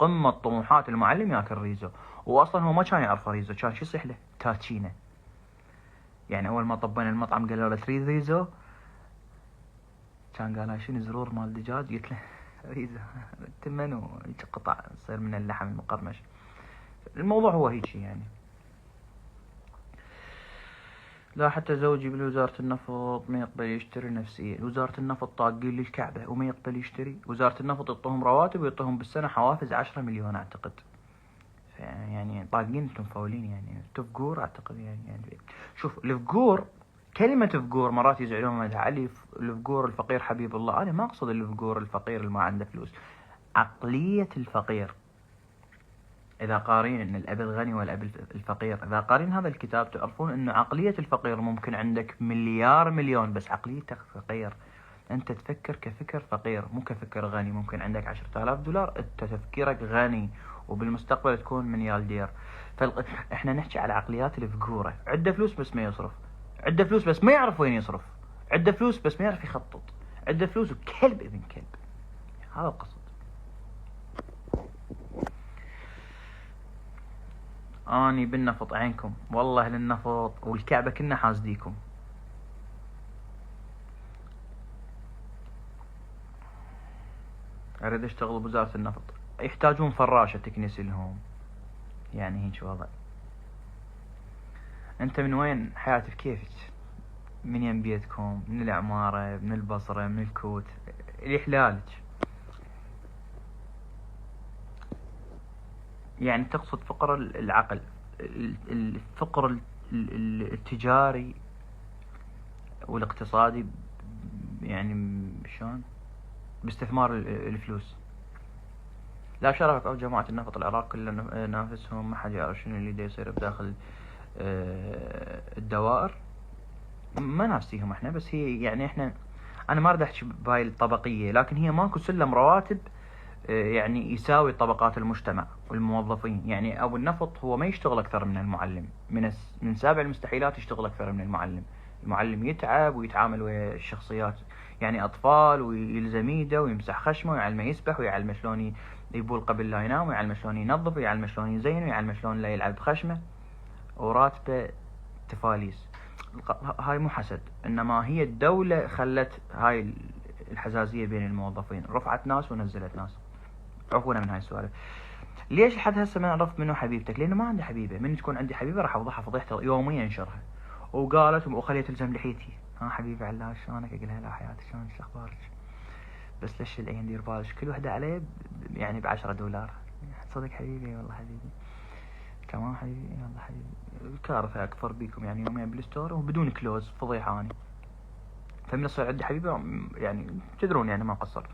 قمة طموحات المعلم ياكل ريزو. واصلا هو ما كان يعرف ريزو، كان شو يصيح له؟ تاتشينا. يعني اول ما طبينا المطعم قالوا له تريد ريزو، كان قال شنو زرور مال دجاج؟ قلت له ريزو. انت منو؟ قطع تصير من اللحم المقرمش. الموضوع هو هيك يعني. لا حتى زوجي بوزارة النفط ما يقبل يشتري نفسية. وزارة النفط طاقين للكعبة وما يقبل يشتري. وزارة النفط يعطوهم رواتب ويعطوهم بالسنة حوافز 10 مليون اعتقد. يعني طاقين، انتم مفولين يعني. تفقور اعتقد يعني شوف الفقور، كلمة فقور مرات يزعلون مدح علي الفقور الفقير حبيب الله. انا ما اقصد الفقور الفقير اللي ما عنده فلوس، عقلية الفقير. إذا قارين أن الأب الغني والأب الفقير، إذا قارين هذا الكتاب تعرفون أن عقلية الفقير ممكن عندك مليار مليون بس عقليتك فقير. أنت تفكر كفكر فقير مو كفكر غني. ممكن عندك 10,000 دولار أنت تفكيرك غني وبالمستقبل تكون ملياردير. إحنا نحكي على عقليات الفقورة. عنده فلوس بس ما يصرف، عنده فلوس بس ما يعرف وين يصرف، عنده فلوس بس ما يعرف يخطط، عنده فلوس وكلب ابن كلب. هذا القصد. اني بالنفط عينكم والله للنفط والكعبة كنا حاسديكم. اريد اشتغل بوزارة النفط. يحتاجون فراشة تكنسي لهم. يعني هيك وضع. انت من وين؟ حياتك كيفك؟ من ين بيتكم؟ من العمارة؟ من البصرة؟ من الكوت؟ اللي حلالك. يعني تقصد فقر العقل، الفقر التجاري والاقتصادي، يعني شلون؟ باستثمار الفلوس. لا شرفك او جماعة النفط العراق كلنا نافسهم، ما حد يعرف شنو اللي دا يصير بداخل الدوائر. ما نافسيهم احنا، بس هي يعني احنا، انا ما اريد احكي بهاي الطبقية، لكن هي ماكو سلم رواتب يعني يساوي طبقات المجتمع والموظفين. يعني ابو النفط هو ما يشتغل اكثر من المعلم، من سابع المستحيلات يشتغل اكثر من المعلم. المعلم يتعب ويتعامل ويا الشخصيات، يعني اطفال، ويلزم ايده ويمسح خشمه ويعلمه يسبح ويعلمه شلون يبول قبل لا ينام ويعلمه شلون ينظف ويعلمه شلون يزين ويعلمه شلون لا يلعب بخشمه، وراتبه تفاليس. هاي مو حسد، انما هي الدولة خلت هاي الحزازية بين الموظفين، رفعت ناس ونزلت ناس. عفونا من هاي السوالف. ليش لحد هسه ما عرفت منو حبيبتك؟ لانه ما عندي حبيبه. من تكون عندي حبيبه راح اوضحها فضيحه يوميا انشرها. وقالت وخليت تلزم لحيتي. ها حبيبي علاش شلونك؟ اقول لها لا حياتي شلونك شو اخبارك؟ بس ليش العين دير بالك كل وحده عليه يعني ب10 دولار. صدق حبيبي؟ والله حبيبي. تمام حبيبي والله حبيبي. كارثه اكفر بيكم يعني يوميا بالستور وبدون كلوز فضيحه اني. فمن يصير عندي حبيبه يعني تدرون يعني ما قصر.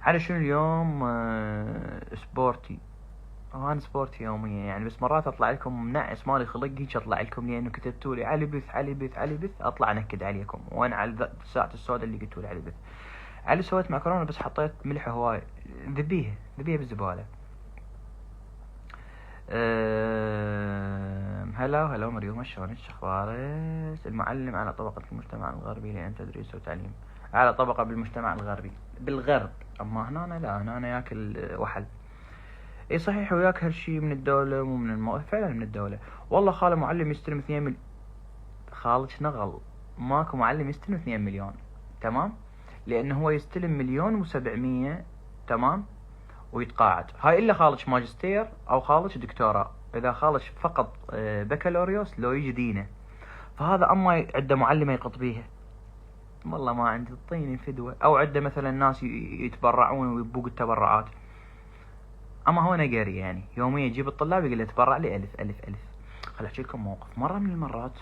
على شنو اليوم؟ سبورتي. انا سبورتي يوميا يعني، بس مرات اطلع لكم منعس مالي خلق هيك اطلع لكم لانه كتبتوا لي علي بث علي بث علي بث، اطلع انكد عليكم وانا على ساعة السوداء اللي قلتوا لي علي بث. علي سويت معكرونه بس حطيت ملح هواي. ذبيها بالزبالة. هلا مريوم شلونك اخبارك؟ المعلم على طبقة المجتمع الغربي لأن تدريس وتعليم. على طبقة بالمجتمع الغربي بالغرب، اما هنا لا، هنا ياكل وحل. اي صحيح، وياك هالشي من الدولة مو من فعلا من الدولة. والله خاله معلم يستلم 2 خالك نغل. ماكو معلم يستلم 2 مليون. تمام؟ لانه هو يستلم 1,700,000. تمام؟ ويتقاعد. هاي الا خالك ماجستير او خالك دكتوراه. اذا خالك فقط بكالوريوس لو يجي دينه. فهذا اما عنده معلمة يقط بيها والله ما عندي الطيني فدوة. او عنده مثلا ناس يتبرعون ويبوق التبرعات. اما هو نقري يعني يوميا يجيب الطلاب يقول له تبرع لي 1000. خل احكي لكم موقف. مرة من المرات،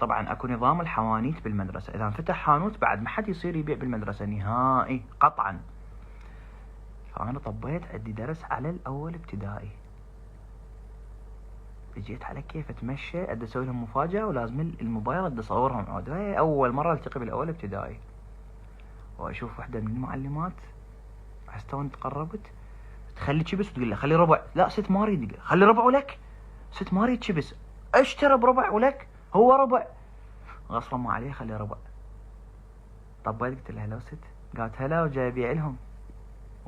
طبعا اكو نظام الحوانيت بالمدرسة، اذا انفتح حانوت بعد ما حد يصير يبيع بالمدرسة نهائي قطعا. فانا طبيت عندي درس على الاول ابتدائي. جيت على كيف اتمشى ادي اسوي لهم مفاجأة ولازم الموبايل ادي اصورهم عود. هاي اول مرة التقي بالاول ابتدائي. واشوف واحدة من المعلمات حستون تقربت تخلي تشبس وتقول له خلي ربع. لا ست ما اريد. خلي ربع ولك. ست ما اريد تشبس. اشترى بربع ولك. هو ربع. غصبا ما عليه خلي ربع. طبيت قلت لها هلا ست. قالت هلا وجاي ابيع لهم.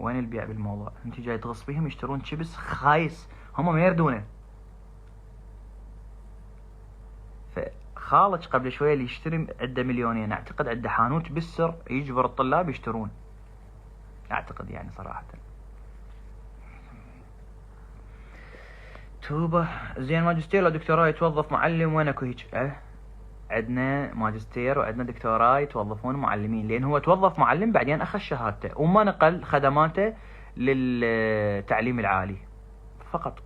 وين البيع بالموضوع؟ انت جاي تغصبيهم يشترون شيبس خايس، هم ما يردونه. فخالج قبل شويه اللي يشتري عنده مليونين، اعتقد عنده حانوت بالسر يجبر الطلاب يشترون، اعتقد يعني صراحه. توبه زين. ماجستير لو دكتوراه يتوظف معلم وين اكو هيك؟ عندنا ماجستير وعندنا دكتوراه يتوظفون معلمين، لان هو توظف معلم بعدين اخذ شهادته وما نقل خدماته للتعليم العالي فقط.